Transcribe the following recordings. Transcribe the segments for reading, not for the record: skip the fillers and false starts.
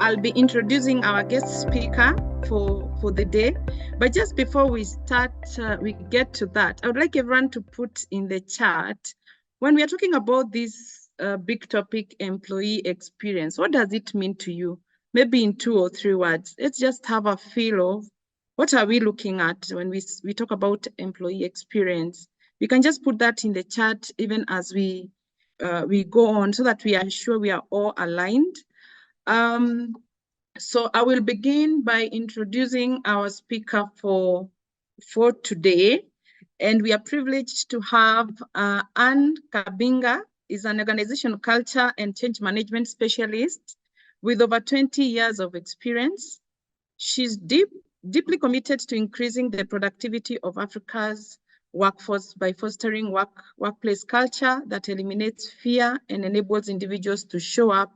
I'll be introducing our guest speaker for the day. But just before we start, we get to that, I would like everyone to put in the chat, when we are talking about this big topic, employee experience, what does it mean to you? Maybe in 2 or 3 words. Let's just have a feel of what are we looking at when we talk about employee experience. We can just put that in the chat even as we go on, so that we are sure we are all aligned. So I will begin by introducing our speaker for today. And we are privileged to have Ann Kabinga, is an organization culture and change management specialist with over 20 years of experience. She's deeply committed to increasing the productivity of Africa's workforce by fostering workplace culture that eliminates fear and enables individuals to show up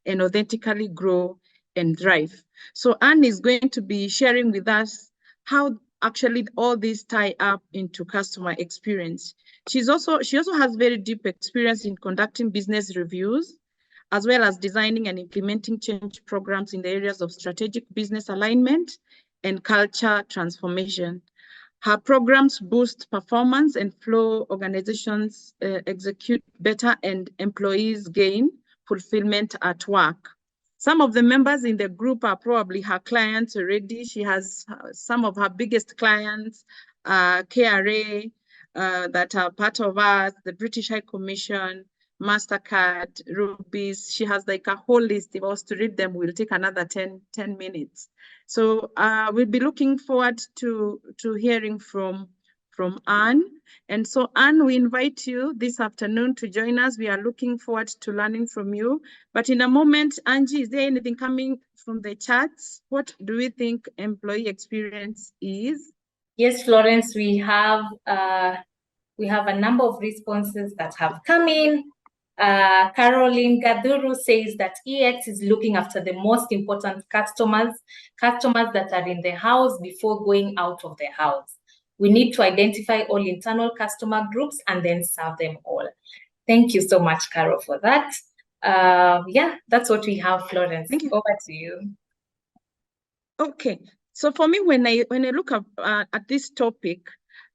and authentically grow and thrive. So Anne is going to be sharing with us how actually all these tie up into customer experience. She also has very deep experience in conducting business reviews, as well as designing and implementing change programs in the areas of strategic business alignment and culture transformation. Her programs boost performance and flow, organizations execute better, and employees gain fulfillment at work. Some of the members in the group are probably her clients already. She has some of her biggest clients, KRA, that are part of us, the British High Commission, MasterCard, Rubies. She has like a whole list. If I was to read them, we'll take another 10 minutes. So we'll be looking forward to hearing from Anne. And so Anne, we invite you this afternoon to join us. We are looking forward to learning from you. But in a moment, Angie, is there anything coming from the chats? What do we think employee experience is? Yes, Florence, we have a number of responses that have come in. Caroline Gaduru says that EX is looking after the most important customers that are in the house before going out of the house. We need to identify all internal customer groups and then serve them all. Thank you so much, Carol, for that. Yeah, that's what we have, Florence. Thank you. Over to you. Okay, so for me, when I look at this topic,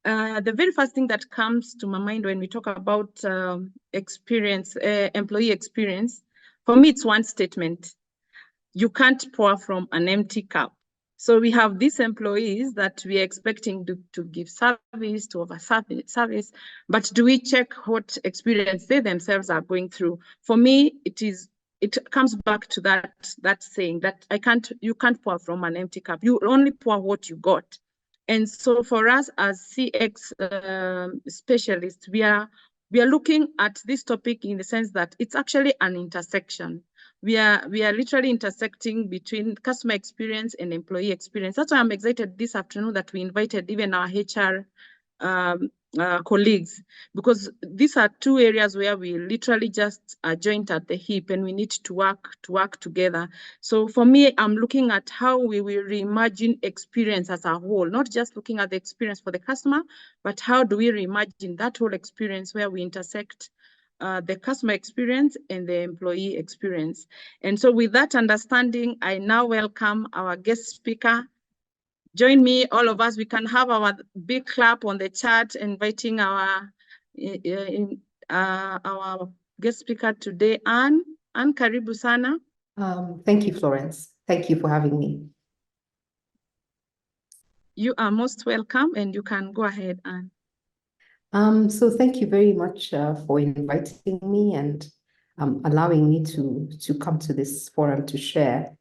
the very first thing that comes to my mind when we talk about experience, employee experience, for me, it's one statement: you can't pour from an empty cup. So we have these employees that we are expecting to give service, to offer service, but do we check what experience they themselves are going through? For me, it comes back to that saying that you can't pour from an empty cup. You only pour what you got. And so for us as CX specialists, we are looking at this topic in the sense that it's actually an intersection. We are literally intersecting between customer experience and employee experience. That's why I'm excited this afternoon that we invited even our HR colleagues, because these are 2 areas where we literally just are joined at the hip and we need to work together. So for me, I'm looking at how we will reimagine experience as a whole, not just looking at the experience for the customer, but how do we reimagine that whole experience where we intersect the customer experience and the employee experience. And so with that understanding, I now welcome our guest speaker. Join me, all of us. We can have our big clap on the chat, inviting our guest speaker today, Anne. Anne, karibu sana. Thank you, Florence. Thank you for having me. You are most welcome, and you can go ahead, Anne. So thank you very much for inviting me and allowing me to come to this forum to share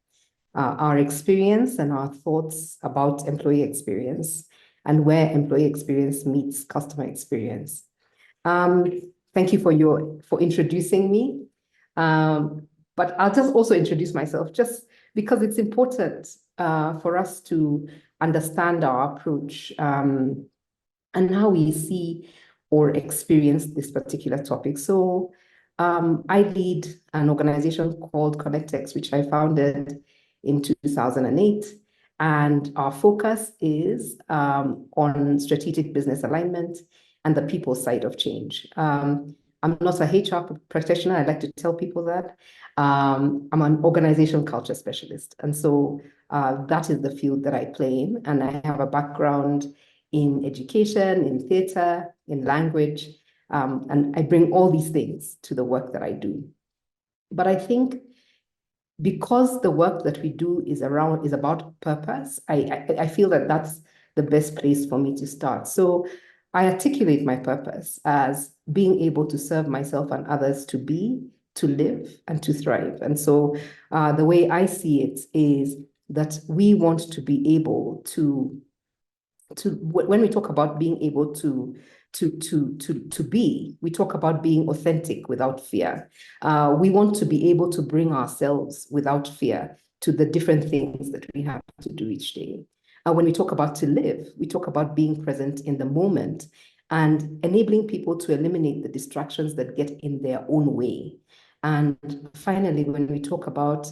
our experience and our thoughts about employee experience and where employee experience meets customer experience. Thank you for introducing me. But I'll just also introduce myself, just because it's important for us to understand our approach and how we see or experience this particular topic. So I lead an organization called Connectex, which I founded in 2008. And our focus is on strategic business alignment and the people side of change. Our I'm not a HR practitioner. I like to tell people that. I'm an organizational culture specialist. And so that is the field that I play in. And I have a background in education, in theater, in language. And I bring all these things to the work that I do. But I think because the work that we do is about purpose, I feel that that's the best place for me to start. So I articulate my purpose as being able to serve myself and others to be, to live, and to thrive. And so the way I see it is that we want to be able to when we talk about being able to be, we talk about being authentic without fear. We want to be able to bring ourselves without fear to the different things that we have to do each day. When we talk about to live, we talk about being present in the moment and enabling people to eliminate the distractions that get in their own way. And finally, when we talk about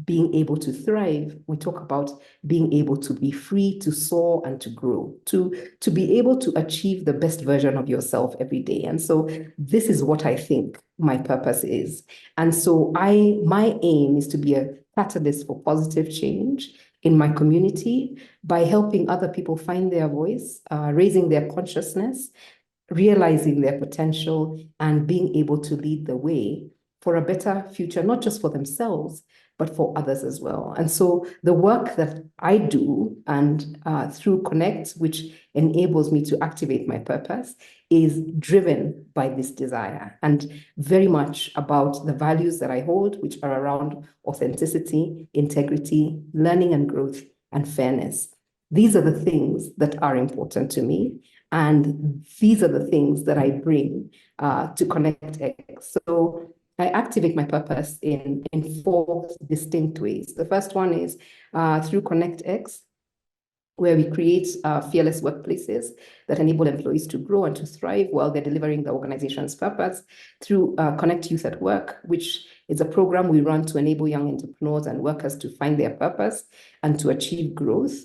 being able to thrive, we talk about being able to be free to soar and to grow, to be able to achieve the best version of yourself every day. And so this is what I think my purpose is. And so my aim is to be a catalyst for positive change in my community by helping other people find their voice, raising their consciousness, realizing their potential, and being able to lead the way for a better future, not just for themselves, but for others as well. And so the work that I do and through Connect, which enables me to activate my purpose, is driven by this desire and very much about the values that I hold, which are around authenticity, integrity, learning and growth, and fairness. These are the things that are important to me. And these are the things that I bring to ConnectX. So I activate my purpose in 4 distinct ways. The first one is through ConnectX, where we create fearless workplaces that enable employees to grow and to thrive while they're delivering the organization's purpose. Through Connect Youth at Work, which is a program we run to enable young entrepreneurs and workers to find their purpose and to achieve growth.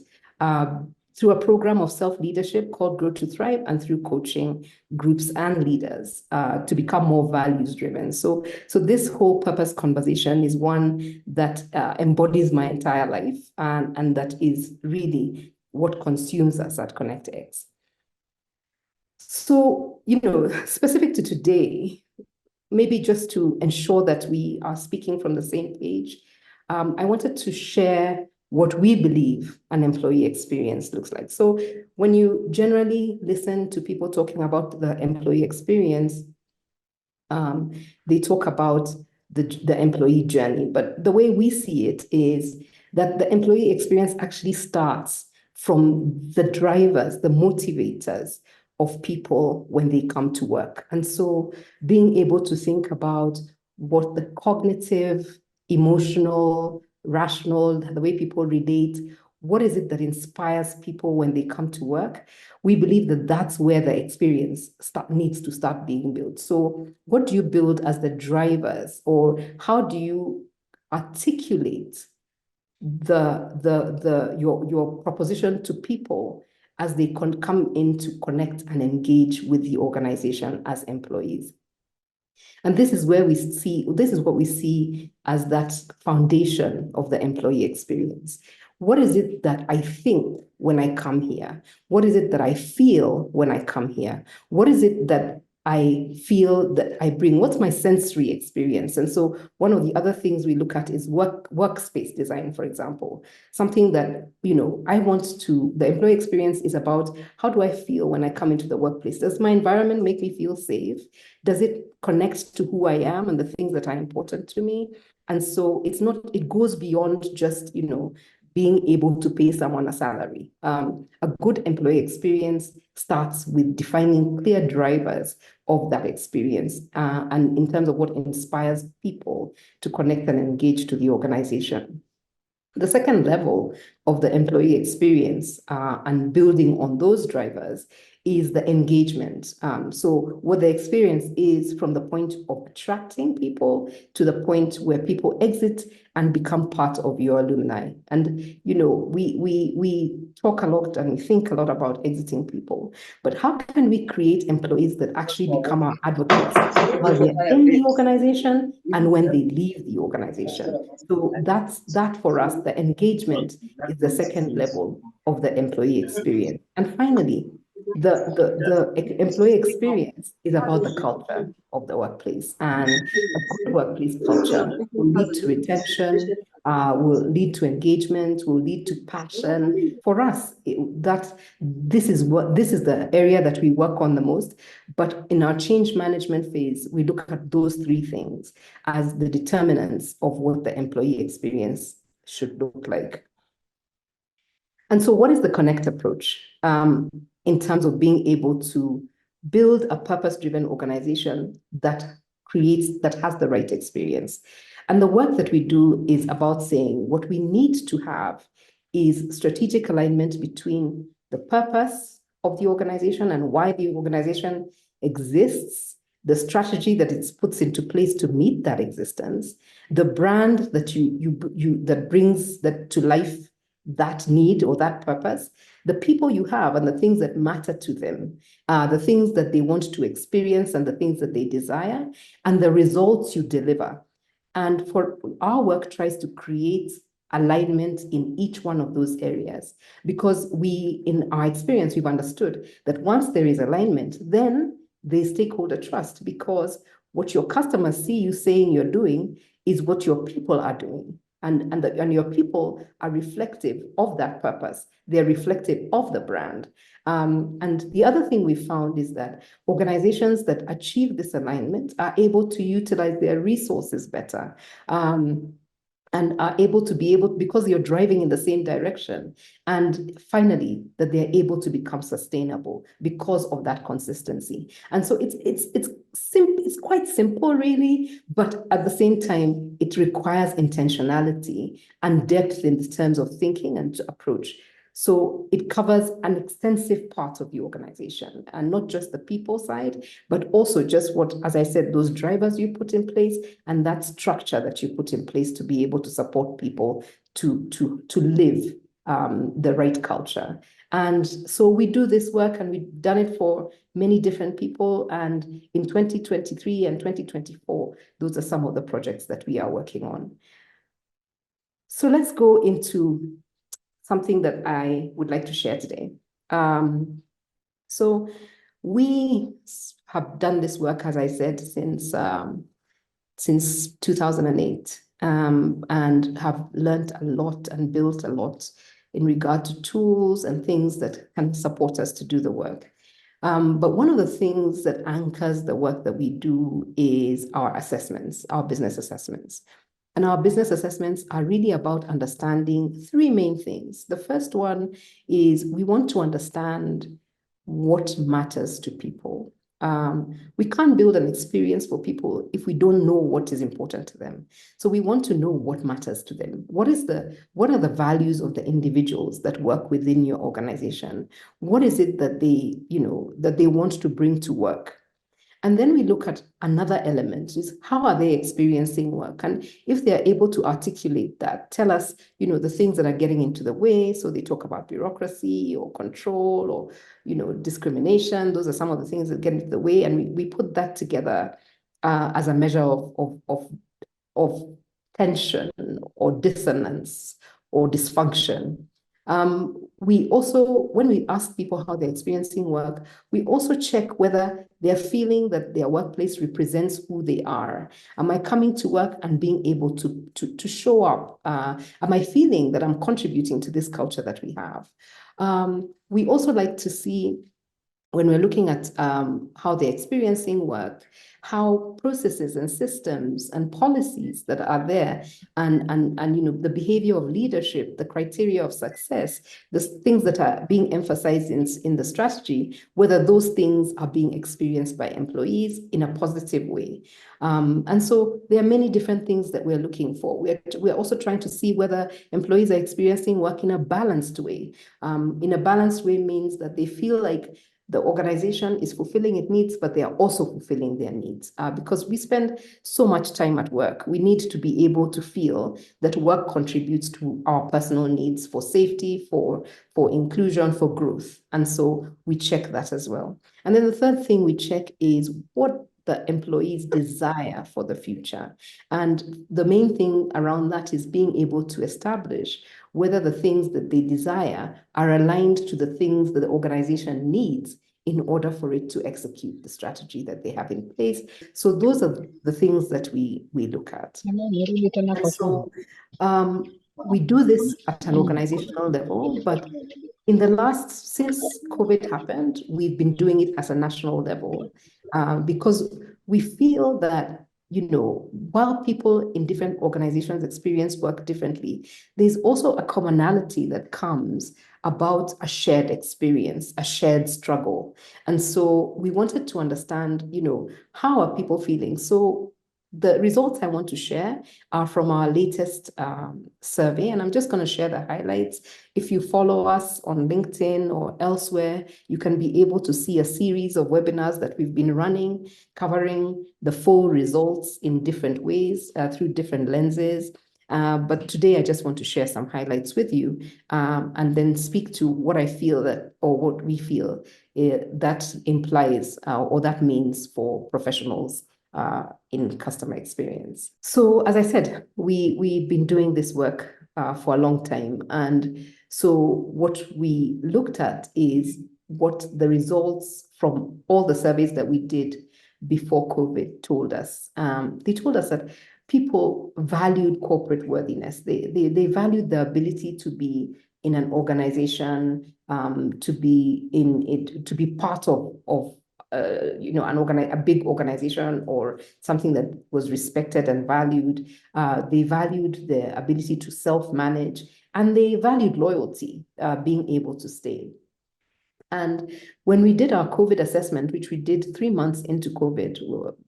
Through a program of self-leadership called Grow to Thrive, and through coaching groups and leaders to become more values-driven. So this whole purpose conversation is one that embodies my entire life, and that is really what consumes us at ConnectX. So, specific to today, maybe just to ensure that we are speaking from the same page, I wanted to share what we believe an employee experience looks like. So when you generally listen to people talking about the employee experience, they talk about the employee journey. But the way we see it is that the employee experience actually starts from the drivers, the motivators of people when they come to work. And so being able to think about what the cognitive, emotional, rational, the way people relate, what is it that inspires people when they come to work? We believe that that's where the experience needs to start being built. So what do you build as the drivers, or how do you articulate your proposition to people as they come in to connect and engage with the organization as employees? And this is what we see as that foundation of the employee experience. What is it that I think when I come here? What is it that I feel when I come here? What is it that I feel that I bring? What's my sensory experience? And so one of the other things we look at is workspace design, for example. Something that, the employee experience is about, how do I feel when I come into the workplace? Does my environment make me feel safe? Does it connect to who I am and the things that are important to me? And so it goes beyond just, being able to pay someone a salary. A good employee experience starts with defining clear drivers of that experience, and in terms of what inspires people to connect and engage to the organization. The second level of the employee experience and building on those drivers is the engagement. So what the experience is from the point of attracting people to the point where people exit and become part of your alumni. And, you know, we talk a lot and we think a lot about exiting people, but how can we create employees that actually become our advocates while they're in the organization and when they leave the organization? So that for us, the engagement is the second level of the employee experience. And finally, the employee experience is about the culture of the workplace, and a good workplace culture will lead to retention, will lead to engagement, will lead to passion. For us, this is the area that we work on the most. But in our change management phase, we look at those three things as the determinants of what the employee experience should look like. And so what is the Connect approach in terms of being able to build a purpose-driven organization that has the right experience? And the work that we do is about saying what we need to have is strategic alignment between the purpose of the organization and why the organization exists, the strategy that it puts into place to meet that existence, the brand that that brings that to life, that need or that purpose, the people you have and the things that matter to them, the things that they want to experience and the things that they desire, and the results you deliver. And for our work tries to create alignment in each one of those areas, because in our experience, we've understood that once there is alignment, then there's stakeholder trust, because what your customers see you saying you're doing is what your people are doing. And your people are reflective of that purpose. They're reflective of the brand. And the other thing we found is that organizations that achieve this alignment are able to utilize their resources better. And are able to because you're driving in the same direction. And finally, that they're able to become sustainable because of that consistency. And so it's quite simple, really, but at the same time, it requires intentionality and depth in terms of thinking and approach. So it covers an extensive part of the organization, and not just the people side, but also just what, as I said, those drivers you put in place and that structure that you put in place to be able to support people to live the right culture. And so we do this work, and we've done it for many different people. And in 2023 and 2024, those are some of the projects that we are working on. So let's go into something that I would like to share today. So we have done this work, as I said, since 2008, and have learned a lot and built a lot in regard to tools and things that can support us to do the work. But one of the things that anchors the work that we do is our assessments, our business assessments. And our business assessments are really about understanding three main things. The first one is we want to understand what matters to people. We can't build an experience for people if we don't know what is important to them. So we want to know what matters to them. What are the values of the individuals that work within your organization? What is it that they want to bring to work? And then we look at another element, is how are they experiencing work? And if they're able to articulate that, tell us, the things that are getting into the way. So they talk about bureaucracy or control or, discrimination. Those are some of the things that get into the way. And we put that together as a measure of tension or dissonance or dysfunction. We also, when we ask people how they're experiencing work, we also check whether they're feeling that their workplace represents who they are. Am I coming to work and being able to show up? Am I feeling that I'm contributing to this culture that we have? We also like to see, when we're looking at how they're experiencing work, how processes and systems and policies that are there and the behavior of leadership, the criteria of success, the things that are being emphasized in the strategy, whether those things are being experienced by employees in a positive way. And so there are many different things that we're looking for. We're also trying to see whether employees are experiencing work in a balanced way. In a balanced way means that they feel like the organization is fulfilling its needs, but they are also fulfilling their needs. Because we spend so much time at work, we need to be able to feel that work contributes to our personal needs for safety, for inclusion, for growth. And so we check that as well. And then the third thing we check is what the employees desire for the future. And the main thing around that is being able to establish whether the things that they desire are aligned to the things that the organization needs in order for it to execute the strategy that they have in place. So those are the things that we look at. And so we do this at an organizational level, but since COVID happened, we've been doing it at a national level because we feel that, while people in different organizations experience work differently, there's also a commonality that comes about a shared experience, a shared struggle. And so we wanted to understand, how are people feeling? So the results I want to share are from our latest survey, and I'm just going to share the highlights. If you follow us on LinkedIn or elsewhere, you can be able to see a series of webinars that we've been running, covering the full results in different ways, through different lenses. But today I just want to share some highlights with you, and then speak to what I feel that, or what we feel that implies or that means for professionals in customer experience. So as I said, we've been doing this work for a long time. And so what we looked at is what the results from all the surveys that we did before COVID told us. They told us that people valued corporate worthiness. They valued the ability to be in an organization, to be part of a big organization or something that was respected and valued. They valued the ability to self-manage, and they valued loyalty, being able to stay. And when we did our COVID assessment, which we did 3 months into COVID,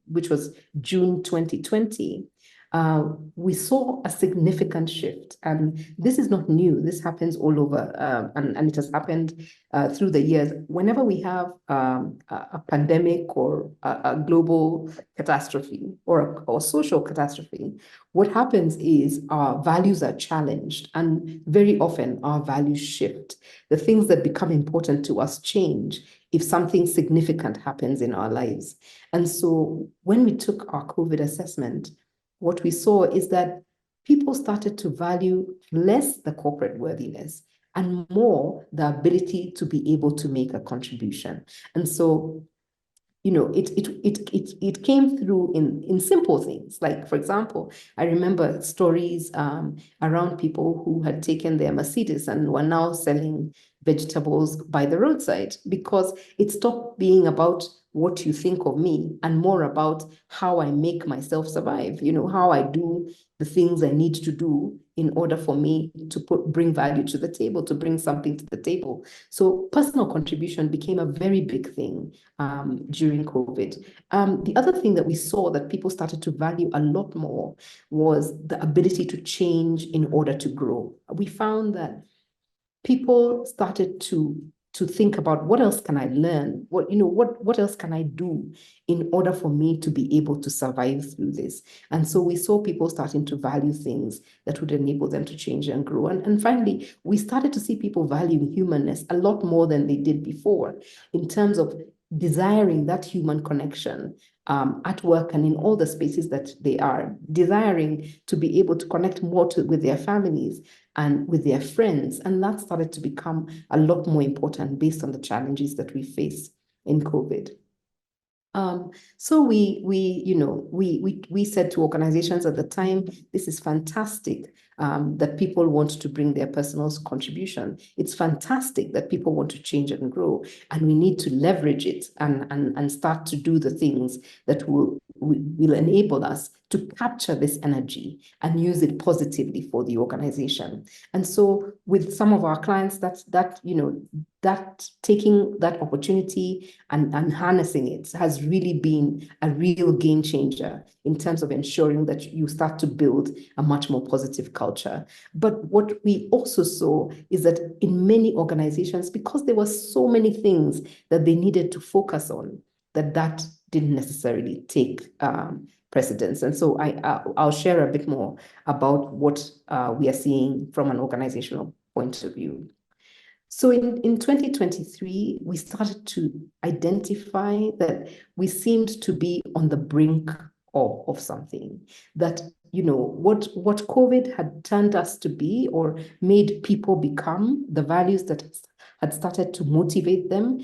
which was June 2020, we saw a significant shift. And this is not new. This happens all over, and it has happened through the years. Whenever we have a pandemic or a global catastrophe or social catastrophe, what happens is our values are challenged, and very often our values shift. The things that become important to us change if something significant happens in our lives. And so when we took our COVID assessment, what we saw is that people started to value less the corporate worthiness and more the ability to be able to make a contribution. And so, it came through in simple things. Like, for example, I remember stories around people who had taken their Mercedes and were now selling vegetables by the roadside, because it stopped being about what you think of me and more about how I make myself survive, how I do the things I need to do in order for me to bring value to the table, to bring something to the table. So personal contribution became a very big thing during COVID. The other thing that we saw that people started to value a lot more was the ability to change in order to grow. We found that people started to think about, what else can I learn? What else can I do in order for me to be able to survive through this? And so we saw people starting to value things that would enable them to change and grow. And finally, we started to see people valuing humanness a lot more than they did before, in terms of desiring that human connection at work and in all the spaces that they are, desiring to be able to connect more with their families and with their friends. And that started to become a lot more important based on the challenges that we face in COVID. So we said to organizations at the time, this is fantastic that people want to bring their personal contribution. It's fantastic that people want to change and grow, and we need to leverage it and start to do the things that will will enable us to capture this energy and use it positively for the organization. And so with some of our clients, that taking that opportunity and harnessing it has really been a real game changer in terms of ensuring that you start to build a much more positive culture. But what we also saw is that in many organizations, because there were so many things that they needed to focus on, that didn't necessarily take precedence. And so I'll share a bit more about what we are seeing from an organizational point of view. So in 2023, we started to identify that we seemed to be on the brink of something, that what COVID had turned us to be or made people become, the values that had started to motivate them,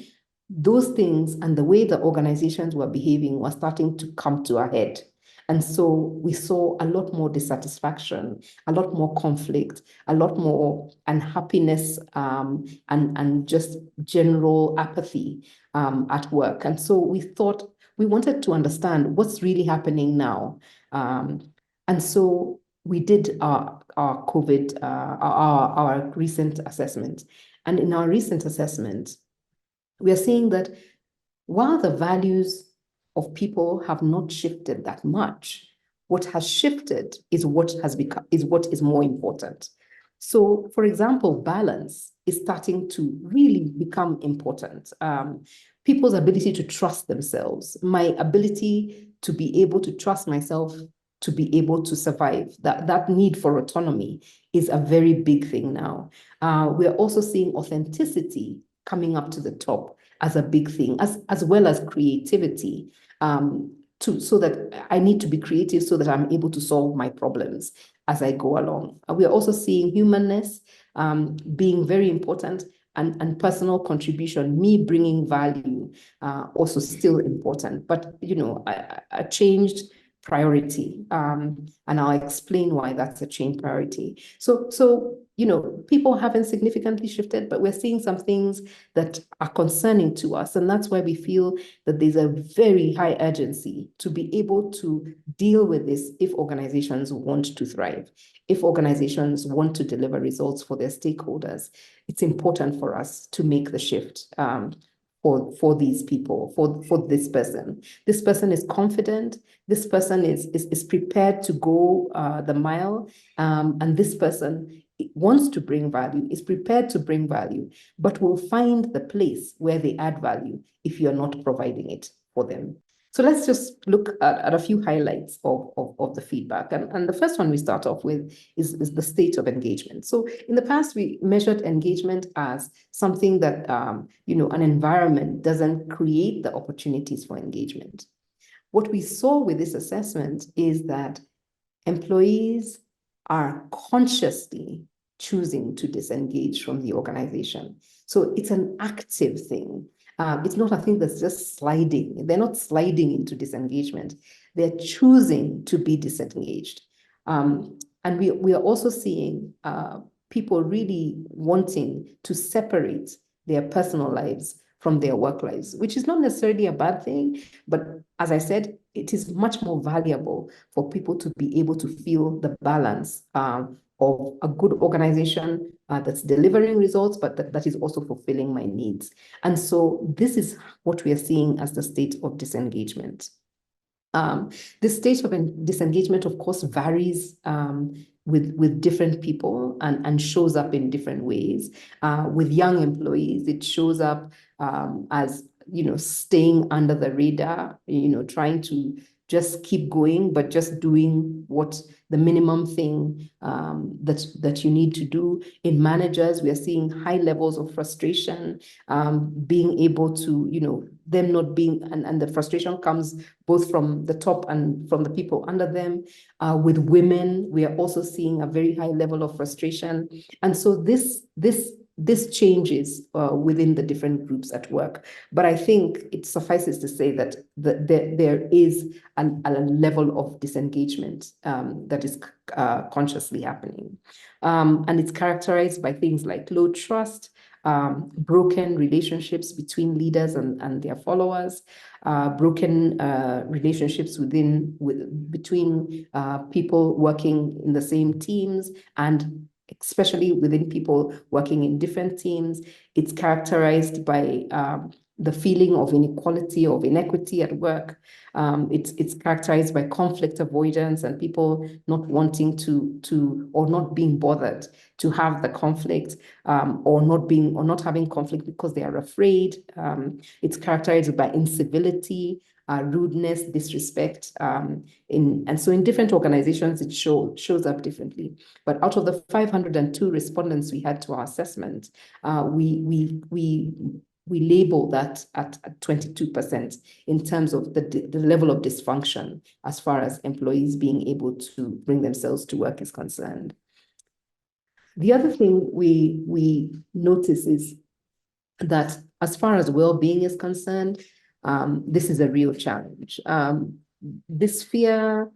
those things and the way the organizations were behaving were starting to come to a head. And so we saw a lot more dissatisfaction, a lot more conflict, a lot more unhappiness, and just general apathy at work. And so we thought we wanted to understand what's really happening now. And so we did our COVID, our recent assessment. And in our recent assessment, we are seeing that while the values of people have not shifted that much, what has shifted is what is more important. So, for example, balance is starting to really become important. People's ability to trust themselves, my ability to be able to trust myself, to be able to survive, that need for autonomy is a very big thing now. We're also seeing authenticity coming up to the top as a big thing, as well as creativity, so that I need to be creative so that I'm able to solve my problems as I go along. We are also seeing humanness being very important, and personal contribution, me bringing value, also still important, but a changed priority, and I'll explain why that's a change priority. So people haven't significantly shifted, but we're seeing some things that are concerning to us, and that's why we feel that there's a very high urgency to be able to deal with this if organizations want to thrive, if organizations want to deliver results for their stakeholders. It's important for us to make the shift for these people, for this person. This person is confident. This person is prepared to go the mile, and this person wants to bring value, is prepared to bring value, but will find the place where they add value if you're not providing it for them. So let's just look at a few highlights of the feedback. And the first one we start off with is the state of engagement. So in the past, we measured engagement as something that, an environment doesn't create the opportunities for engagement. What we saw with this assessment is that employees are consciously choosing to disengage from the organization. So it's an active thing. It's not a thing that's just sliding. They're not sliding into disengagement. They're choosing to be disengaged. And we are also seeing people really wanting to separate their personal lives from their work lives, which is not necessarily a bad thing. But as I said, it is much more valuable for people to be able to feel the balance of a good organization that's delivering results, but that is also fulfilling my needs. And so this is what we are seeing as the state of disengagement. The state of disengagement, of course, varies with different people and shows up in different ways. With young employees, it shows up as staying under the radar, trying to just keep going, but just doing what the minimum thing that you need to do. In managers, we are seeing high levels of frustration, being able to, them not being, and the frustration comes both from the top and from the people under them. With women, we are also seeing a very high level of frustration. And so this changes within the different groups at work. But I think it suffices to say that there is a level of disengagement that is consciously happening. And it's characterized by things like low trust, broken relationships between leaders and their followers, broken relationships between people working in the same teams, and especially within people working in different teams. It's characterized by the feeling of inequality, of inequity at work. It's characterized by conflict avoidance and people not wanting to or not being bothered to have the conflict, or not having conflict because they are afraid. It's characterized by incivility, rudeness, disrespect, and so in different organizations it shows up differently. But out of the 502 respondents we had to our assessment, we label that at 22% in terms of the level of dysfunction as far as employees being able to bring themselves to work is concerned. The other thing we notice is that as far as well-being is concerned, this is a real challenge. This fear,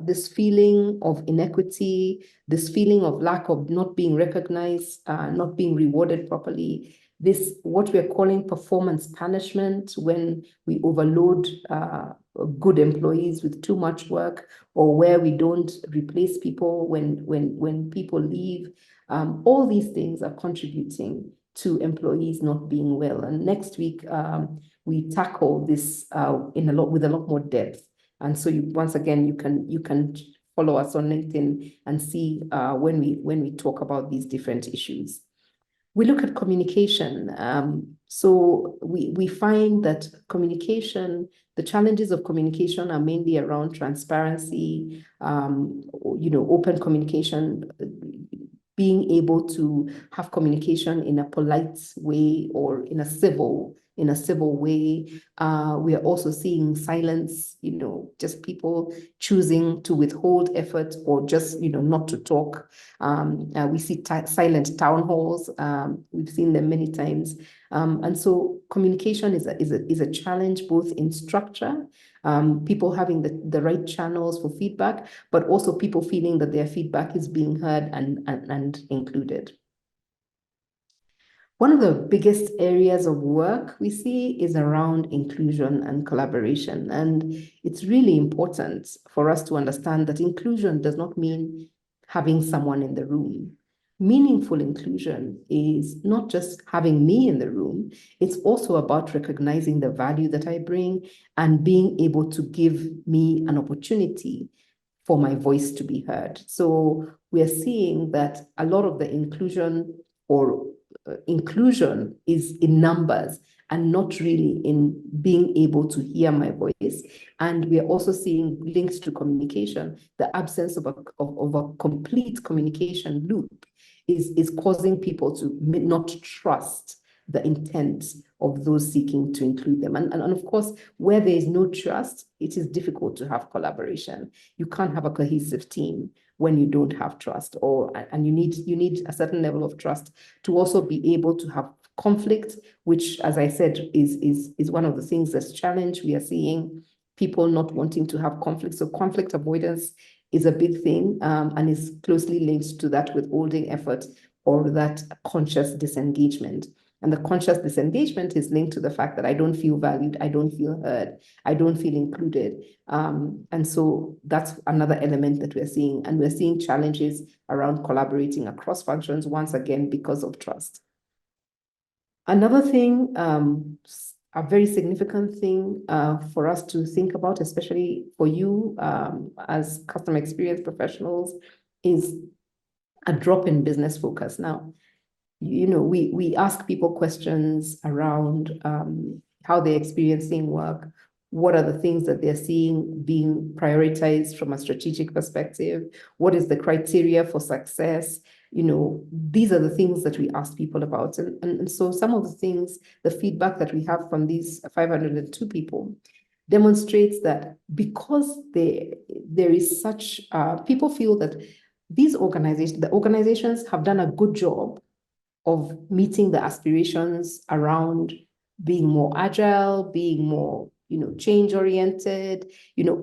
this feeling of inequity, this feeling of lack of not being recognized, not being rewarded properly, this what we're calling performance punishment, when we overload good employees with too much work, or where we don't replace people when people leave. All these things are contributing to employees not being well. And next week, we tackle this with a lot more depth. And so once again, you can follow us on LinkedIn and see when we talk about these different issues. We look at communication. So we find that communication, the challenges of communication are mainly around transparency, open communication, being able to have communication in a polite way or in a civil way. We are also seeing silence, just people choosing to withhold effort or just, not to talk. We see silent town halls. We've seen them many times. And so communication is a challenge, both in structure, people having the right channels for feedback, but also people feeling that their feedback is being heard and included. One of the biggest areas of work we see is around inclusion and collaboration. And it's really important for us to understand that inclusion does not mean having someone in the room. Meaningful inclusion is not just having me in the room, it's also about recognizing the value that I bring and being able to give me an opportunity for my voice to be heard. So we are seeing that a lot of the inclusion is in numbers and not really in being able to hear my voice. And we are also seeing links to communication. The absence of a complete communication loop is causing people to not trust the intent of those seeking to include them. And of course, where there is no trust, it is difficult to have collaboration. You can't have a cohesive team when you don't have trust, and you need a certain level of trust to also be able to have conflict, which, as I said, is one of the things that's challenged. We are seeing people not wanting to have conflict. So conflict avoidance is a big thing, and is closely linked to that withholding effort or that conscious disengagement. And the conscious disengagement is linked to the fact that I don't feel valued, I don't feel heard, I don't feel included. And so that's another element that we're seeing. And we're seeing challenges around collaborating across functions, once again, because of trust. Another thing, a very significant thing for us to think about, especially for you as customer experience professionals, is a drop in business focus. Now, we ask people questions around how they're experiencing work, what are the things that they're seeing being prioritized from a strategic perspective, what is the criteria for success. These are the things that we ask people about. And so some of the things, the feedback that we have from these 502 people demonstrates that because there is such, people feel that the organizations have done a good job of meeting the aspirations around being more agile, being more, change-oriented,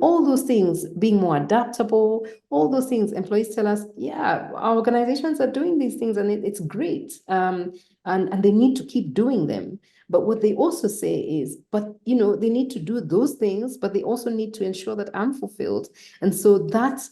all those things, being more adaptable, all those things. Employees tell us, yeah, our organizations are doing these things and it's great. And they need to keep doing them. But what they also say is, but they need to do those things, but they also need to ensure that I'm fulfilled. And so that's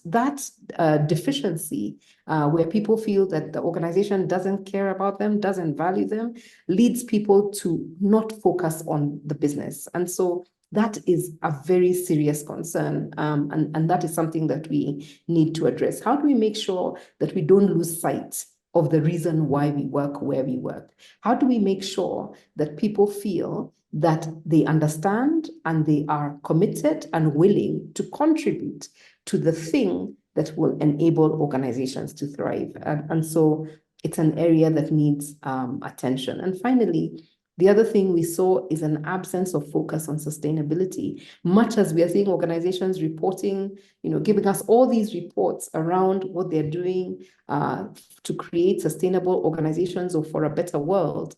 deficiency, where people feel that the organization doesn't care about them, doesn't value them, leads people to not focus on the business. And so that is a very serious concern. And that is something that we need to address. How do we make sure that we don't lose sight of the reason why we work where we work? How do we make sure that people feel that they understand and they are committed and willing to contribute to the thing that will enable organizations to thrive? And so it's an area that needs attention. And finally, the other thing we saw is an absence of focus on sustainability. Much as we are seeing organizations reporting, giving us all these reports around what they're doing to create sustainable organizations or for a better world,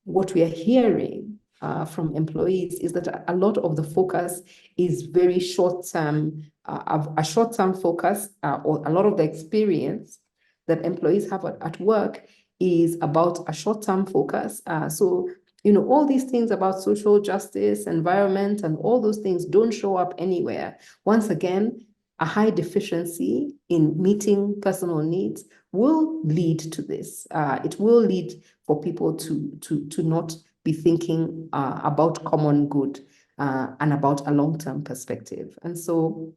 what we are hearing from employees is that a lot of the focus is very short-term, a short-term focus, or a lot of the experience that employees have at work is about a short-term focus. So all these things about social justice, environment, and all those things don't show up anywhere. Once again, a high deficiency in meeting personal needs will lead to this. It will lead for people to not be thinking about common good and about a long-term perspective. And so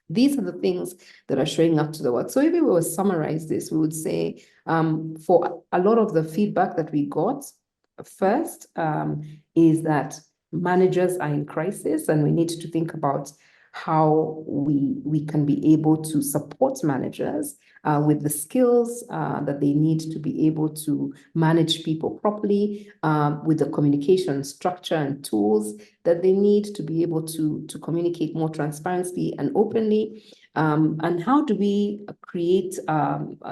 these are the things that are showing up to the work. So if we were to summarize this, we would say for a lot of the feedback that we got, first is that managers are in crisis, and we need to think about how we can be able to support managers with the skills that they need to be able to manage people properly, with the communication structure and tools that they need to be able to communicate more transparently and openly. And how do we create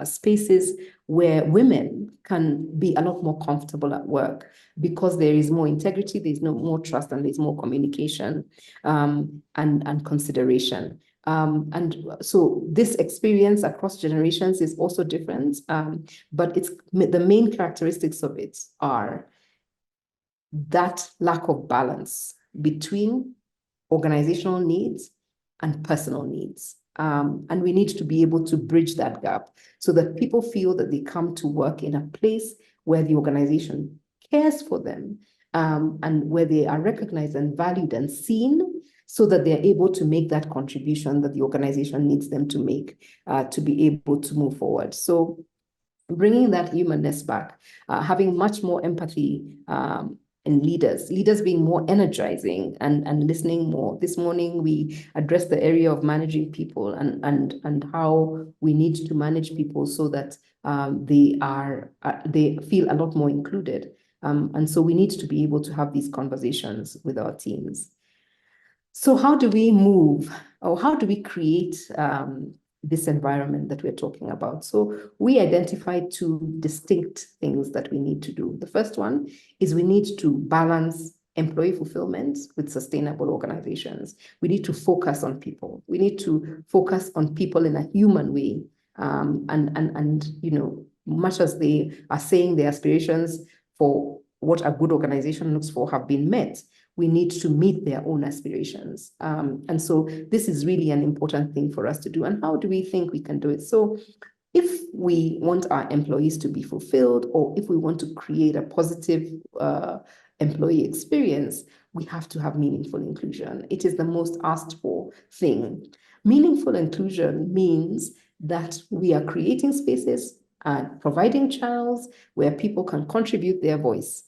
spaces where women can be a lot more comfortable at work, because there is more integrity, there's more trust, and there's more communication and consideration. And so this experience across generations is also different, but the main characteristics of it are that lack of balance between organizational needs and personal needs. And we need to be able to bridge that gap so that people feel that they come to work in a place where the organization cares for them, and where they are recognized and valued and seen, so that they're able to make that contribution that the organization needs them to make to be able to move forward. So bringing that humanness back, having much more empathy in leaders being more energizing and listening more. This morning, we addressed the area of managing people and how we need to manage people so that they feel a lot more included. And so we need to be able to have these conversations with our teams. So how do we move, or how do we create this environment that we're talking about? So we identified two distinct things that we need to do. The first one is we need to balance employee fulfillment with sustainable organizations. We need to focus on people. We need to focus on people in a human way. And much as they are saying their aspirations for what a good organization looks for have been met, we need to meet their own aspirations. And so this is really an important thing for us to do. And how do we think we can do it? So if we want our employees to be fulfilled, or if we want to create a positive employee experience, we have to have meaningful inclusion. It is the most asked for thing. Meaningful inclusion means that we are creating spaces and providing channels where people can contribute their voice.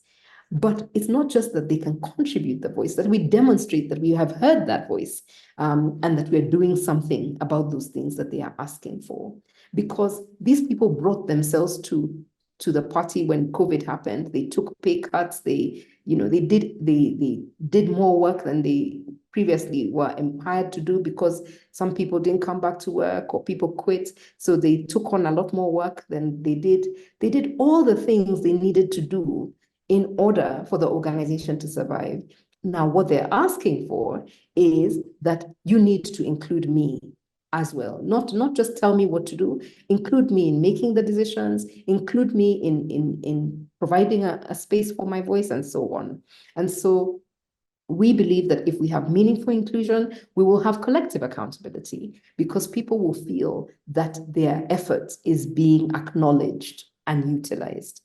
But it's not just that they can contribute the voice, that we demonstrate that we have heard that voice, and that we're doing something about those things that they are asking for. Because these people brought themselves to the party when COVID happened. They took pay cuts. They did more work than they previously were hired to do, because some people didn't come back to work or people quit. So they took on a lot more work than they did. They did all the things they needed to do in order for the organization to survive. Now, what they're asking for is that you need to include me as well. Not just tell me what to do, include me in making the decisions, include me in providing a space for my voice and so on. And so we believe that if we have meaningful inclusion, we will have collective accountability because people will feel that their effort is being acknowledged and utilized.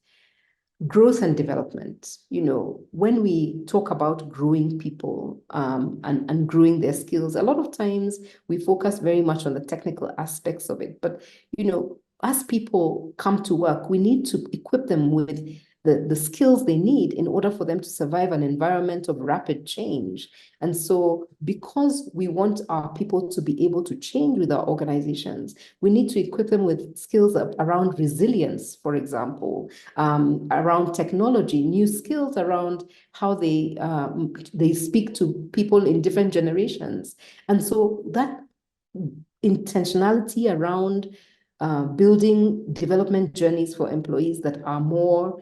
Growth and development, when we talk about growing people and growing their skills, a lot of times we focus very much on the technical aspects of it. But, as people come to work, we need to equip them with the skills they need in order for them to survive an environment of rapid change. And so because we want our people to be able to change with our organizations, we need to equip them with skills around resilience, for example, around technology, new skills around how they speak to people in different generations. And so that intentionality around building development journeys for employees that are more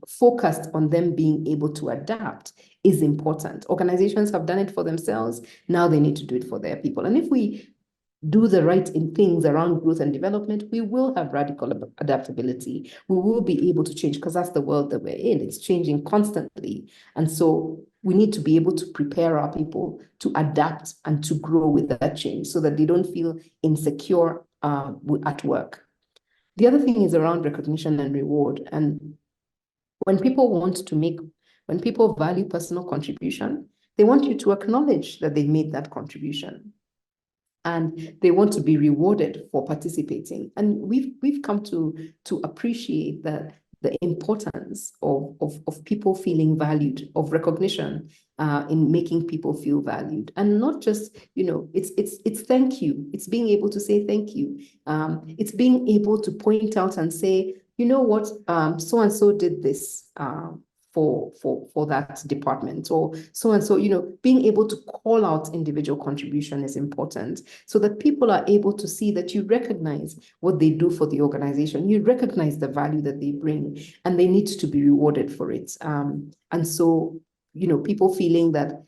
focused on them being able to adapt is important. Organizations have done it for themselves. Now they need to do it for their people. And if we do the right things around growth and development, we will have radical adaptability. We will be able to change because that's the world that we're in. It's changing constantly. And so we need to be able to prepare our people to adapt and to grow with that change so that they don't feel insecure at work. The other thing is around recognition and reward. And when people value personal contribution, they want you to acknowledge that they made that contribution. And they want to be rewarded for participating. And we've come to appreciate the importance of people feeling valued, of recognition in making people feel valued. And not just, it's thank you. It's being able to say thank you. It's being able to point out and say, you know what, so-and-so did this for that department, or so-and-so, being able to call out individual contribution is important so that people are able to see that you recognize what they do for the organization, you recognize the value that they bring, and they need to be rewarded for it. And so, people feeling that,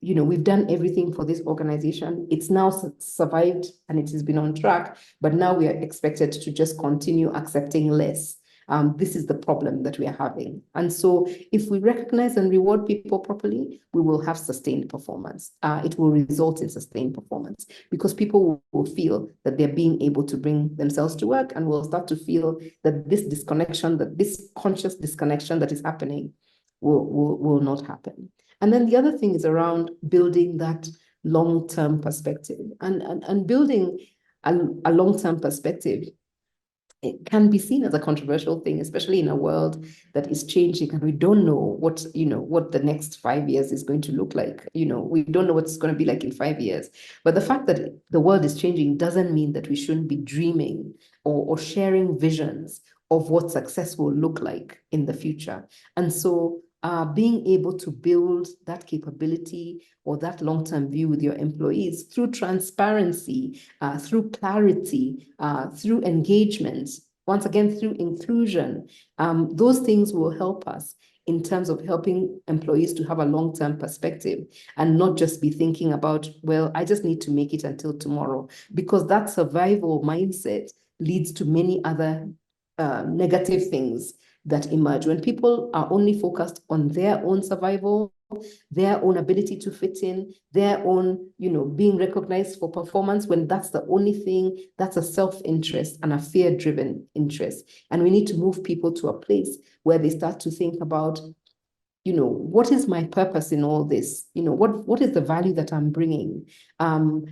we've done everything for this organization, it's now survived and it has been on track, but now we are expected to just continue accepting less. This is the problem that we are having. And so if we recognize and reward people properly, we will have sustained performance. It will result in sustained performance because people will feel that they're being able to bring themselves to work and will start to feel that this disconnection, that this conscious disconnection that is happening will not happen. And then the other thing is around building that long-term perspective and building a long-term perspective. It can be seen as a controversial thing, especially in a world that is changing and we don't know what the next 5 years is going to look like. We don't know what it's going to be like in 5 years. But the fact that the world is changing doesn't mean that we shouldn't be dreaming or sharing visions of what success will look like in the future. And so being able to build that capability or that long-term view with your employees through transparency, through clarity, through engagement, once again, through inclusion, those things will help us in terms of helping employees to have a long-term perspective and not just be thinking about, well, I just need to make it until tomorrow, because that survival mindset leads to many other negative things that emerge. When people are only focused on their own survival, their own ability to fit in, their own, being recognized for performance, when that's the only thing, that's a self-interest and a fear-driven interest. And we need to move people to a place where they start to think about, what is my purpose in all this? What is the value that I'm bringing? And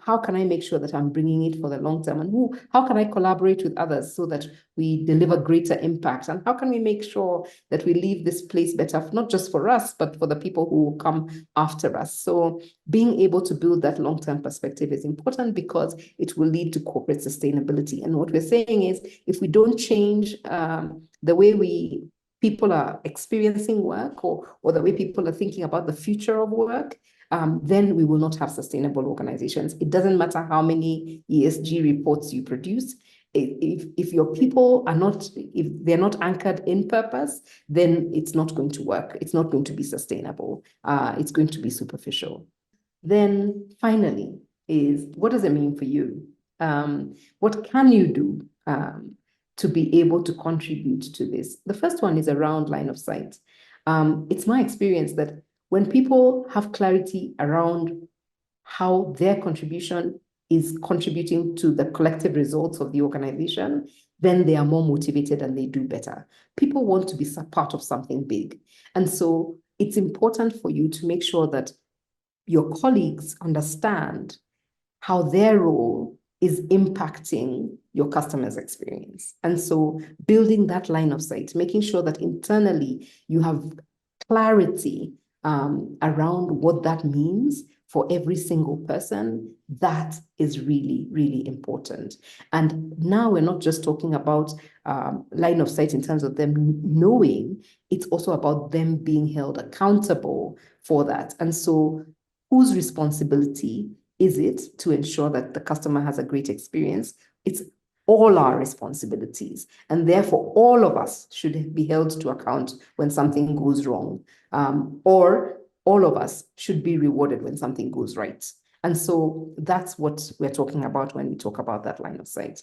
how can I make sure that I'm bringing it for the long term? And how can I collaborate with others so that we deliver greater impact? And how can we make sure that we leave this place better, not just for us, but for the people who will come after us? So being able to build that long-term perspective is important because it will lead to corporate sustainability. And what we're saying is, if we don't change the way people are experiencing work or the way people are thinking about the future of work, then we will not have sustainable organizations. It doesn't matter how many ESG reports you produce. If your people are not, if they're not anchored in purpose, then it's not going to work. It's not going to be sustainable. It's going to be superficial. Then finally is, what does it mean for you? What can you do to be able to contribute to this? The first one is around line of sight. It's my experience that when people have clarity around how their contribution is contributing to the collective results of the organization, then they are more motivated and they do better. People want to be part of something big. And so it's important for you to make sure that your colleagues understand how their role is impacting your customer's experience. And so building that line of sight, making sure that internally you have clarity around what that means for every single person, that is really, really important. And now we're not just talking about line of sight in terms of them knowing, it's also about them being held accountable for that. And so whose responsibility is it to ensure that the customer has a great experience? It's all our responsibilities. And therefore, all of us should be held to account when something goes wrong, or all of us should be rewarded when something goes right. And so that's what we're talking about when we talk about that line of sight.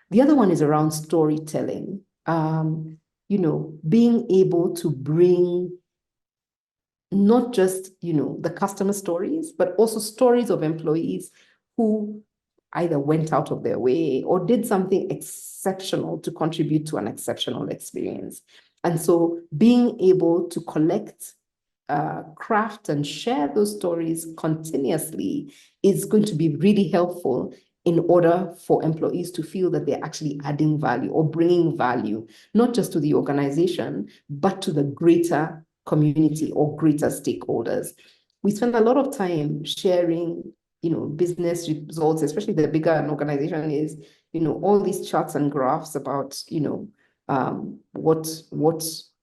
The other one is around storytelling. Being able to bring not just, the customer stories, but also stories of employees who either went out of their way or did something exceptional to contribute to an exceptional experience. And so being able to collect, craft, and share those stories continuously is going to be really helpful in order for employees to feel that they're actually adding value or bringing value, not just to the organization, but to the greater community or greater stakeholders. We spend a lot of time sharing, business results, especially the bigger an organization is, all these charts and graphs about,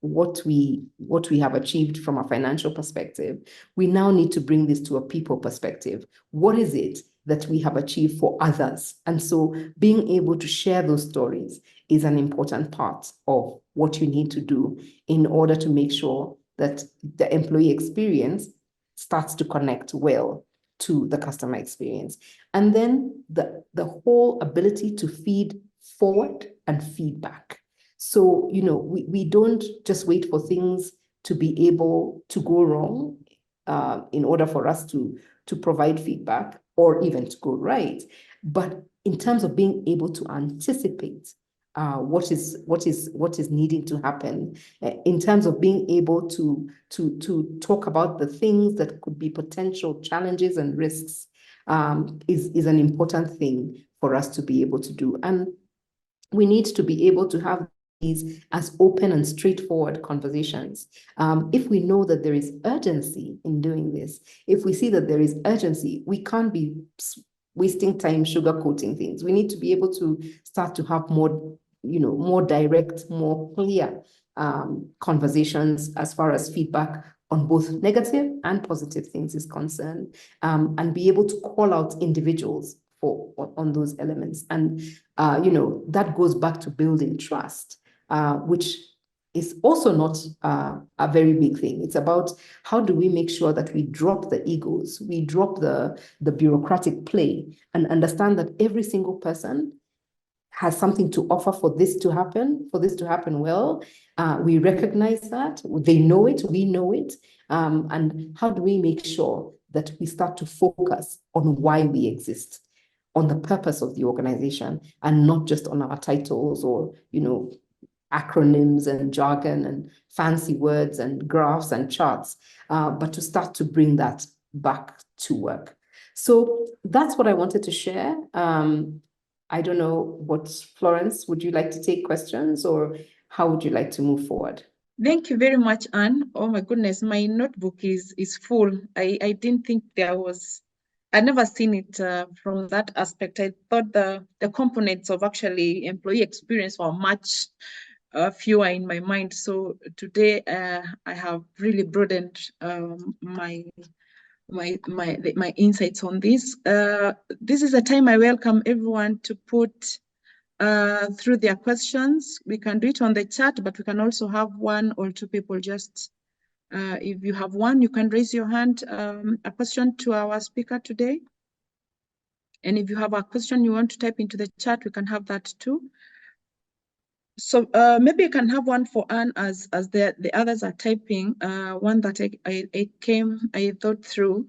what we have achieved from a financial perspective. We now need to bring this to a people perspective. What is it that we have achieved for others? And so being able to share those stories is an important part of what you need to do in order to make sure that the employee experience starts to connect well to the customer experience. And then the whole ability to feed forward and feedback. So, we don't just wait for things to be able to go wrong in order for us to provide feedback or even to go right. But in terms of being able to anticipate what is needing to happen, in terms of being able to talk about the things that could be potential challenges and risks, is an important thing for us to be able to do. And we need to be able to have these as open and straightforward conversations. If we know that there is urgency in doing this, if we see that there is urgency, we can't be wasting time sugarcoating things. We need to be able to start to have more, more direct, more clear conversations as far as feedback on both negative and positive things is concerned, and be able to call out individuals on those elements. And, that goes back to building trust, which is also not a very big thing. It's about how do we make sure that we drop the egos, we drop the bureaucratic play, and understand that every single person has something to offer for this to happen well. We recognize that, they know it, we know it, and how do we make sure that we start to focus on why we exist, on the purpose of the organization, and not just on our titles or, acronyms and jargon and fancy words and graphs and charts, but to start to bring that back to work. So that's what I wanted to share. I don't know what, Florence, would you like to take questions, or how would you like to move forward? Thank you very much, Anne. Oh my goodness, my notebook is full. I didn't think there was, I'd never seen it from that aspect. I thought the components of actually employee experience were much fewer in my mind. So today I have really broadened my insights on this. This is a time I welcome everyone to put through their questions. We can do it on the chat, but we can also have one or two people just, if you have one, you can raise your hand, a question to our speaker today. And if you have a question you want to type into the chat, we can have that too. So maybe you can have one for Anne as the others are typing, one that I thought through,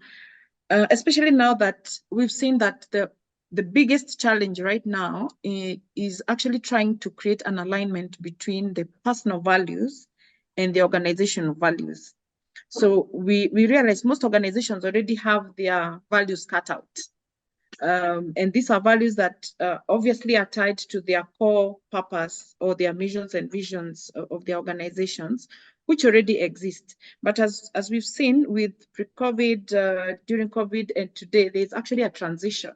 especially now that we've seen that the biggest challenge right now is actually trying to create an alignment between the personal values and the organizational values. So we realize most organizations already have their values cut out. And these are values that obviously are tied to their core purpose or their missions and visions of their organizations, which already exist. But as we've seen with pre-COVID, during COVID and today, there's actually a transition.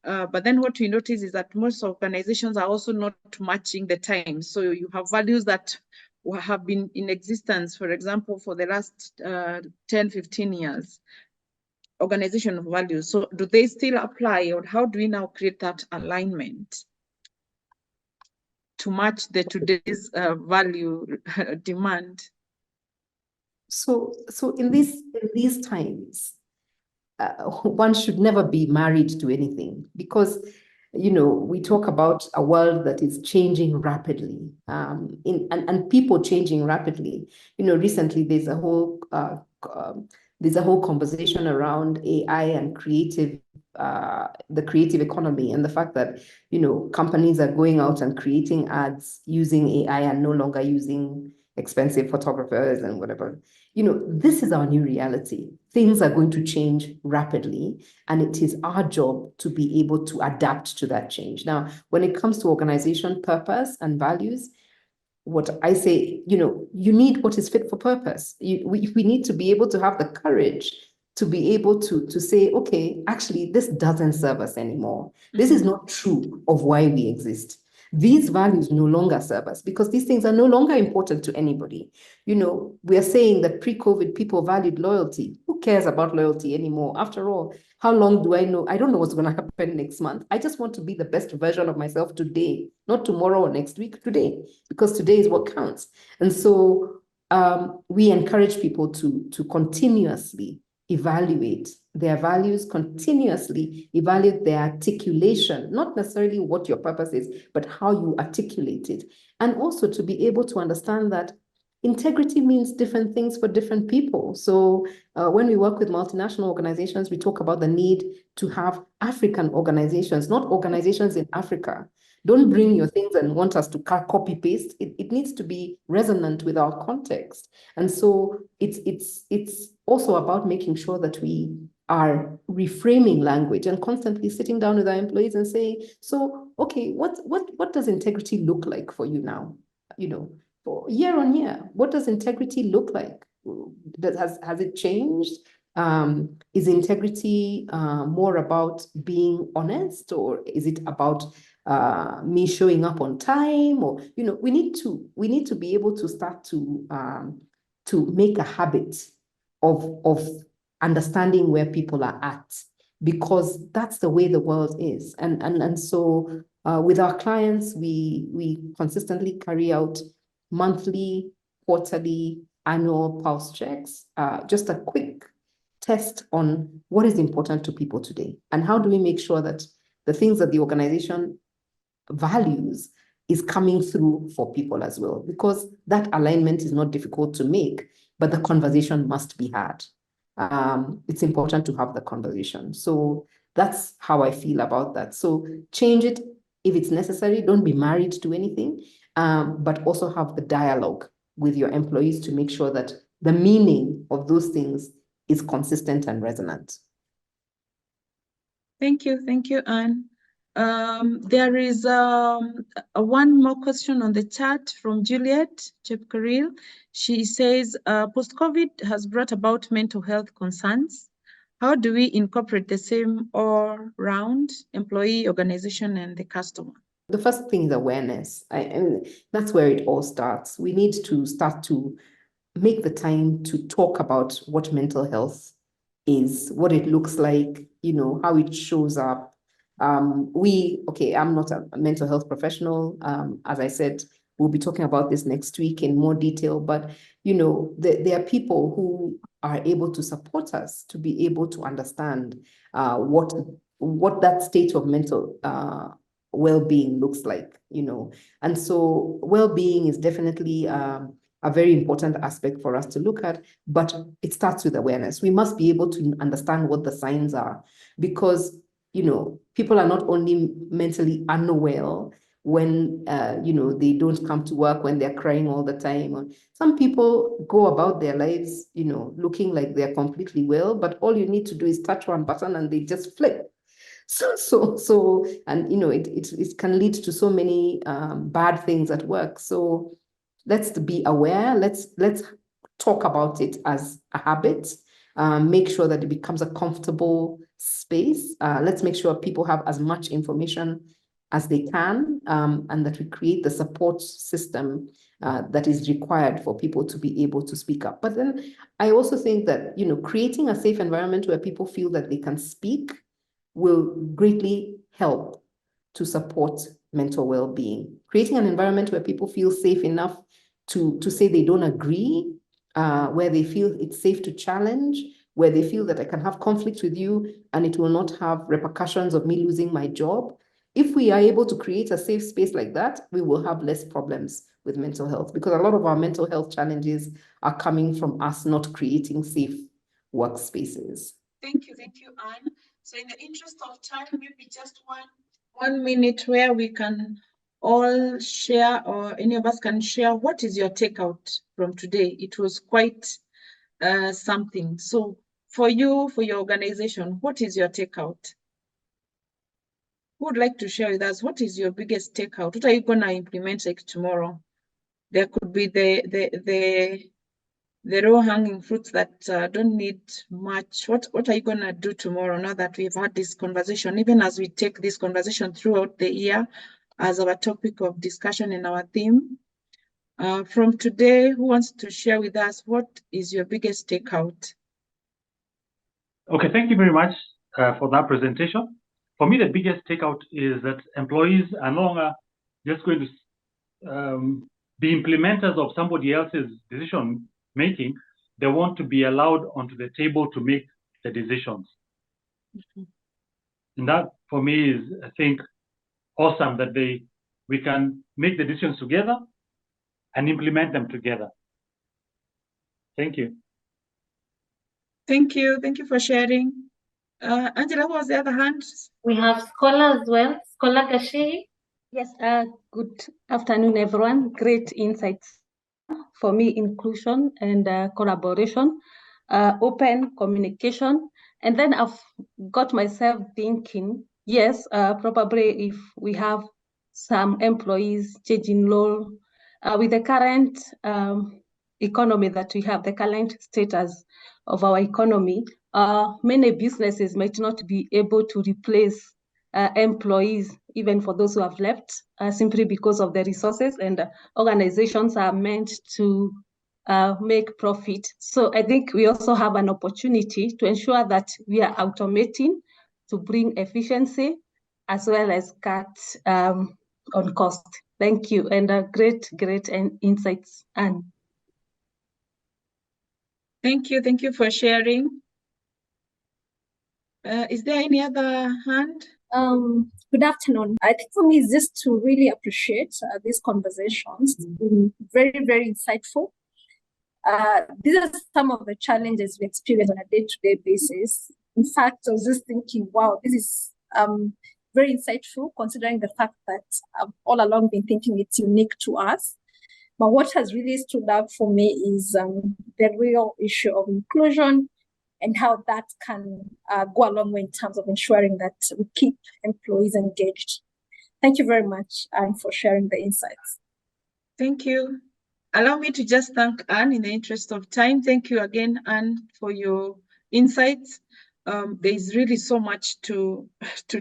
But then what we notice is that most organizations are also not matching the time. So you have values that have been in existence, for example, for the last 10, 15 years. Organizational values. So do they still apply, or how do we now create that alignment to match the today's value demand? So in these times, one should never be married to anything, because we talk about a world that is changing rapidly, and people changing rapidly. Recently there's a whole conversation around AI and the creative economy, and the fact that companies are going out and creating ads using AI and no longer using expensive photographers and whatever. This is our new reality. Things are going to change rapidly, and it is our job to be able to adapt to that change. Now, when it comes to organization purpose and values, what I say, you need what is fit for purpose. We need to be able to have the courage to be able to say, okay, actually, this doesn't serve us anymore. This is not true of why we exist. These values no longer serve us, because these things are no longer important to anybody. We are saying that pre-COVID people valued loyalty. Who cares about loyalty anymore? After all, how long do I know? I don't know what's going to happen next month. I just want to be the best version of myself today, not tomorrow or next week, today, because today is what counts. And so we encourage people to continuously evaluate their values, continuously evaluate their articulation, not necessarily what your purpose is, but how you articulate it. And also to be able to understand that integrity means different things for different people. So when we work with multinational organizations, we talk about the need to have African organizations, not organizations in Africa. Don't bring your things and want us to copy paste. It needs to be resonant with our context. And so it's also about making sure that we are reframing language and constantly sitting down with our employees and saying, so, okay, what does integrity look like for you now? For year on year, what does integrity look like? Has it changed? Is integrity more about being honest, or is it about me showing up on time? Or we need to be able to start to make a habit of understanding where people are at, because that's the way the world is. And so with our clients, we consistently carry out monthly, quarterly, annual pulse checks, just a quick test on what is important to people today, and how do we make sure that the things that the organization values is coming through for people as well, because that alignment is not difficult to make, but the conversation must be had. It's important to have the conversation. So that's how I feel about that. So change it if it's necessary. Don't be married to anything, but also have the dialogue with your employees to make sure that the meaning of those things is consistent and resonant. Thank you, Anne. There is one more question on the chat from Juliet Chepkaril. She says, post-COVID has brought about mental health concerns. How do we incorporate the same all-round employee, organization, and the customer? The first thing is awareness. And that's where it all starts. We need to start to make the time to talk about what mental health is, what it looks like, how it shows up, I'm not a mental health professional. As I said, we'll be talking about this next week in more detail, but there are people who are able to support us to be able to understand what that state of mental well-being looks like, and so well-being is definitely a very important aspect for us to look at, but it starts with awareness. We must be able to understand what the signs are, because people are not only mentally unwell when they don't come to work, when they're crying all the time. Some people go about their lives looking like they're completely well, but all you need to do is touch one button and they just flip. And it can lead to so many bad things at work. So let's be aware. Let's talk about it as a habit. Make sure that it becomes a comfortable space. Let's make sure people have as much information as they can, and that we create the support system that is required for people to be able to speak up. But then I also think that creating a safe environment where people feel that they can speak will greatly help to support mental well-being. Creating an environment where people feel safe enough to say they don't agree, where they feel it's safe to challenge, where they feel that I can have conflict with you and it will not have repercussions of me losing my job. If we are able to create a safe space like that, we will have less problems with mental health, because a lot of our mental health challenges are coming from us not creating safe workspaces. Thank you, Anne. So in the interest of time, maybe just one minute where we can all share, or any of us can share, what is your takeout from today? It was quite something. So for you, for your organization, what is your takeout? Who would like to share with us? What is your biggest takeout? What are you going to implement like tomorrow? There could be the low-hanging fruits that don't need much. What are you going to do tomorrow now that we've had this conversation, even as we take this conversation throughout the year as our topic of discussion and our theme? From today, who wants to share with us what is your biggest takeout? Okay, thank you very much for that presentation. For me, the biggest takeout is that employees are no longer just going to be implementers of somebody else's decision making. They want to be allowed onto the table to make the decisions. Mm-hmm. And that for me is, I think, awesome that we can make the decisions together and implement them together. Thank you. Thank you for sharing. Angela, what was the other hand? We have Scholar as well. Scholar Gashi. Yes, good afternoon, everyone. Great insights. For me, inclusion and collaboration, open communication. And then I've got myself thinking, yes, probably if we have some employees changing role, with the current economy that we have, the current status of our economy, many businesses might not be able to replace employees, even for those who have left, simply because of the resources, and organizations are meant to make profit. So I think we also have an opportunity to ensure that we are automating to bring efficiency as well as cut on cost. Thank you, and great insights, Anne. Thank you for sharing. Is there any other hand? Good afternoon. I think for me, it's just to really appreciate these conversations. It's been very, very insightful. These are some of the challenges we experience on a day-to-day basis. In fact, I was just thinking, wow, this is very insightful, considering the fact that I've all along been thinking it's unique to us. But what has really stood out for me is the real issue of inclusion and how that can go a long way in terms of ensuring that we keep employees engaged. Thank you very much, Anne, for sharing the insights. Thank you. Allow me to just thank Anne in the interest of time. Thank you again, Anne, for your insights. There is really so much to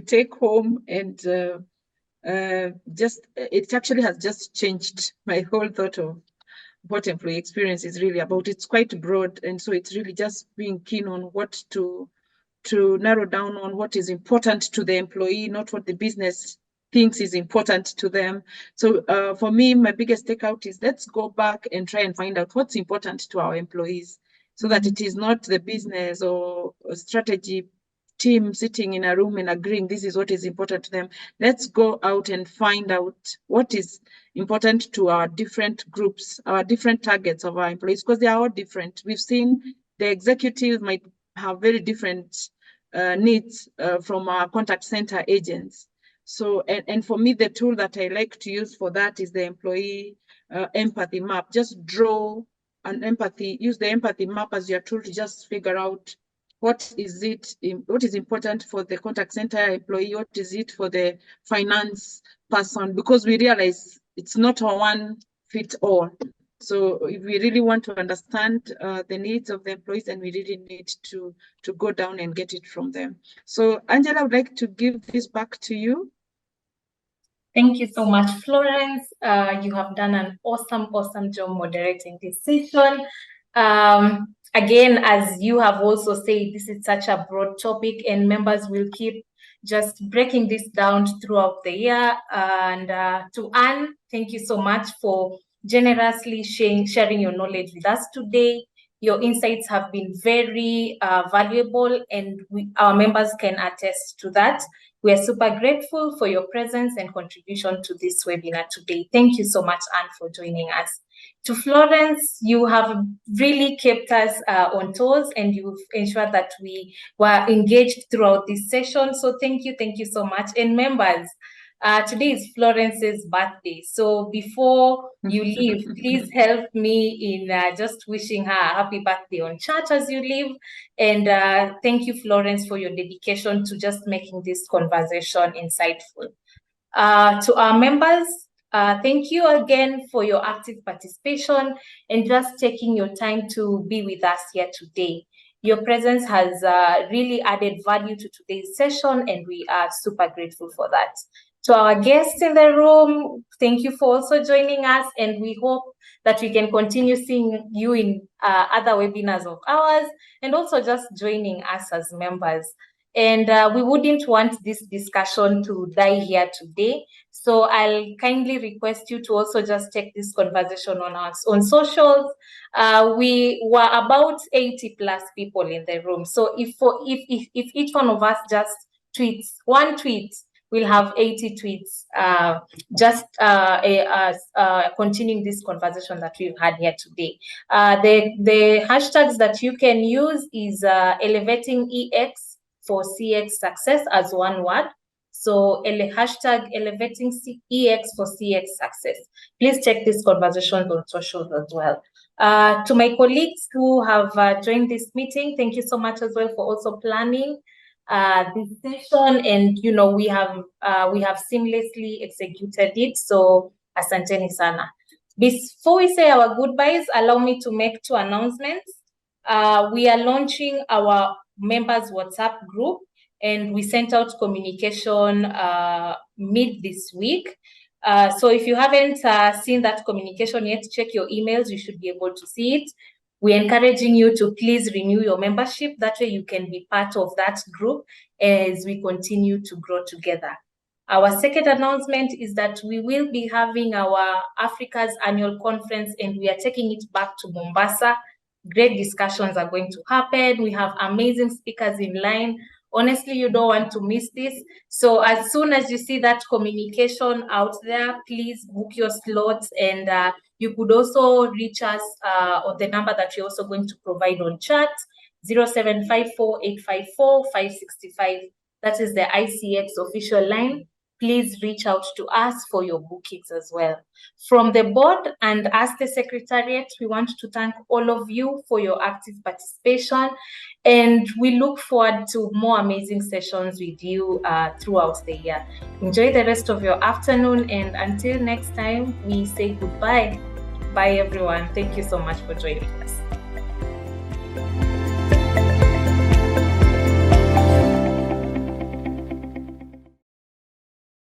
take home, and it actually has just changed my whole thought of what employee experience is really about. It's quite broad, and so it's really just being keen on what to to narrow down on what is important to the employee, not what the business thinks is important to them. So for me, my biggest takeout is let's go back and try and find out what's important to our employees, so that it is not the business or strategy team sitting in a room and agreeing this is what is important to them. Let's go out and find out what is important to our different groups, our different targets of our employees, because they are all different. We've seen the executives might have very different needs from our contact center agents. So, and for me, the tool that I like to use for that is the employee empathy map. Just draw an empathy, use the empathy map as your tool to just figure out what is important for the contact center employee, what is it for the finance person, because we realize it's not a one fit all. So if we really want to understand the needs of the employees, then we really need to go down and get it from them. So Angela, I would like to give this back to you. Thank you so much, Florence. You have done an awesome job moderating this session. Again, as you have also said, this is such a broad topic, and members will keep just breaking this down throughout the year. And to Anne, thank you so much for generously sharing your knowledge with us today. Your insights have been very valuable, and our members can attest to that. We are super grateful for your presence and contribution to this webinar today. Thank you so much, Anne, for joining us. To Florence, you have really kept us on toes, and you've ensured that we were engaged throughout this session. So thank you so much. And members, today is Florence's birthday. So before you leave, please help me in just wishing her a happy birthday on chat as you leave. And thank you, Florence, for your dedication to just making this conversation insightful. To our members, thank you again for your active participation and just taking your time to be with us here today. Your presence has really added value to today's session, and we are super grateful for that. To our guests in the room, thank you for also joining us, and we hope that we can continue seeing you in other webinars of ours, and also just joining us as members. And we wouldn't want this discussion to die here today. So I'll kindly request you to also just take this conversation on socials. We were about 80+ people in the room. So if each one of us just tweets one tweet, we'll have 80 tweets, continuing this conversation that we've had here today. The hashtags that you can use is elevating EX for CX success as one word. So hashtag elevating EX for CX success. Please check this conversation on socials as well. To my colleagues who have joined this meeting, thank you so much as well for also planning this session, and we have seamlessly executed it. So asanteni sana. Before we say our goodbyes, allow me to make 2 announcements. We are launching our members WhatsApp group, and we sent out communication mid this week. So if you haven't seen that communication yet, check your emails. You should be able to see it. We're encouraging you to please renew your membership. That way you can be part of that group as we continue to grow together. Our second announcement is that we will be having our Africa's annual conference, and we are taking it back to Mombasa. Great discussions are going to happen. We have amazing speakers in line. Honestly, you don't want to miss this. So as soon as you see that communication out there, please book your slots, and you could also reach us on the number that you're also going to provide on chat, 0754-854-565. That is the ICX official line. Please reach out to us for your bookings as well. From the board and as the Secretariat, we want to thank all of you for your active participation, and we look forward to more amazing sessions with you throughout the year. Enjoy the rest of your afternoon, and until next time, we say goodbye. Bye, everyone. Thank you so much for joining us.